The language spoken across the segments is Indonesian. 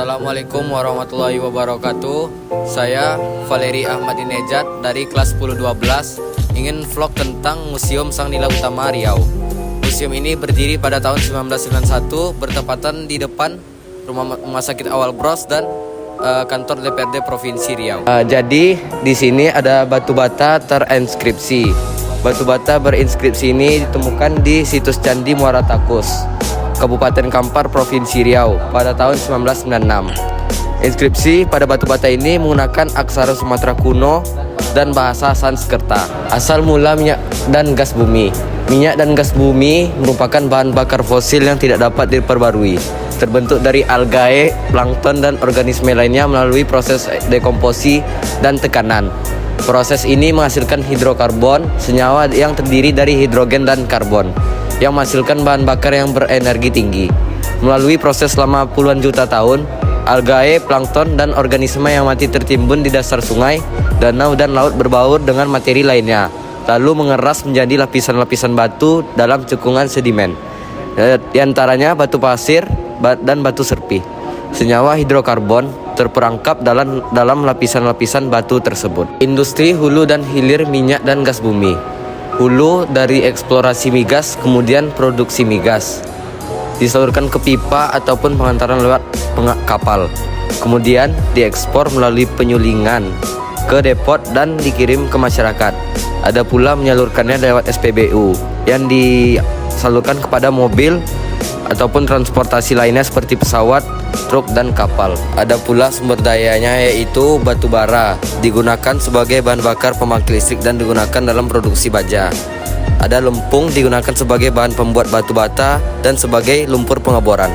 Assalamualaikum warahmatullahi wabarakatuh. Saya Valeri Ahmadinejad dari kelas 10-12 ingin vlog tentang Museum Sang Nila Utama Riau. Museum ini berdiri pada tahun 1991, bertepatan di depan Rumah Sakit Awal Bros dan kantor DPRD Provinsi Riau. Jadi di sini ada batu bata terinskripsi. Batu bata berinskripsi ini ditemukan di situs Candi Muara Takus, Kabupaten Kampar, Provinsi Riau pada tahun 1996. Inskripsi pada batu bata ini menggunakan aksara Sumatera kuno dan bahasa Sanskerta. Asal mula minyak dan gas bumi. Minyak dan gas bumi merupakan bahan bakar fosil yang tidak dapat diperbarui. Terbentuk dari algae, plankton, dan organisme lainnya melalui proses dekomposi dan tekanan. Proses ini menghasilkan hidrokarbon, senyawa yang terdiri dari hidrogen dan karbon, yang menghasilkan bahan bakar yang berenergi tinggi. Melalui proses selama puluhan juta tahun, algae, plankton, dan organisme yang mati tertimbun di dasar sungai, danau, dan laut berbaur dengan materi lainnya, lalu mengeras menjadi lapisan-lapisan batu dalam cekungan sedimen. Di antaranya batu pasir dan batu serpih. Senyawa hidrokarbon terperangkap dalam lapisan-lapisan batu tersebut. Industri hulu dan hilir minyak dan gas bumi. Hulu dari eksplorasi migas, kemudian produksi migas, disalurkan ke pipa ataupun pengantaran lewat kapal, kemudian diekspor melalui penyulingan ke depot dan dikirim ke masyarakat. Ada pula menyalurkannya lewat SPBU yang disalurkan kepada mobil ataupun transportasi lainnya seperti pesawat, truk, dan kapal. Ada pula sumber dayanya, yaitu batu bara, digunakan sebagai bahan bakar pembangkit listrik dan digunakan dalam produksi baja. Ada lempung, digunakan sebagai bahan pembuat batu bata dan sebagai lumpur pengeboran.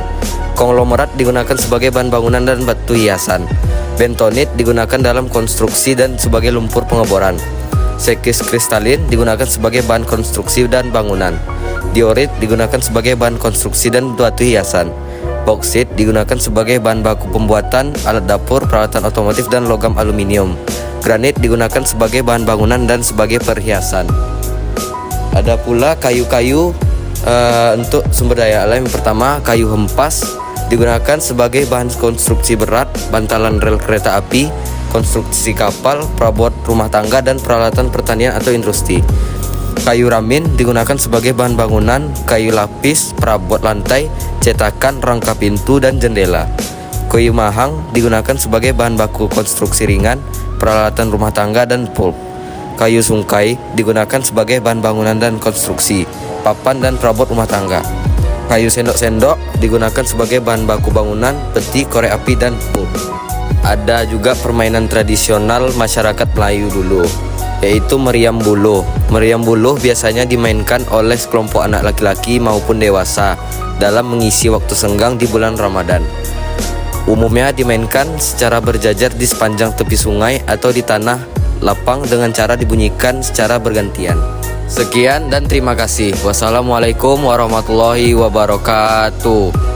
Konglomerat digunakan sebagai bahan bangunan dan batu hiasan. Bentonit digunakan dalam konstruksi dan sebagai lumpur pengeboran. Sekis kristalin digunakan sebagai bahan konstruksi dan bangunan. Diorit digunakan sebagai bahan konstruksi dan batu hiasan. Boksit digunakan sebagai bahan baku pembuatan alat dapur, peralatan otomotif, dan logam aluminium. Granit digunakan sebagai bahan bangunan dan sebagai perhiasan. Ada pula kayu-kayu untuk sumber daya alam. Yang pertama, kayu hempas digunakan sebagai bahan konstruksi berat, bantalan rel kereta api, konstruksi kapal, perabot rumah tangga, dan peralatan pertanian atau industri. Kayu ramin digunakan sebagai bahan bangunan, kayu lapis, perabot lantai, cetakan, rangka pintu, dan jendela. Kayu mahang digunakan sebagai bahan baku konstruksi ringan, peralatan rumah tangga, dan pulp. Kayu sungkai digunakan sebagai bahan bangunan dan konstruksi, papan, dan perabot rumah tangga. Kayu sendok-sendok digunakan sebagai bahan baku bangunan, peti, korek api, dan pulp. Ada juga permainan tradisional masyarakat Melayu dulu, yaitu meriam buluh. Meriam buluh biasanya dimainkan oleh sekelompok anak laki-laki maupun dewasa dalam mengisi waktu senggang di bulan Ramadan. Umumnya dimainkan secara berjajar di sepanjang tepi sungai atau di tanah lapang dengan cara dibunyikan secara bergantian. Sekian dan terima kasih. Wassalamualaikum warahmatullahi wabarakatuh.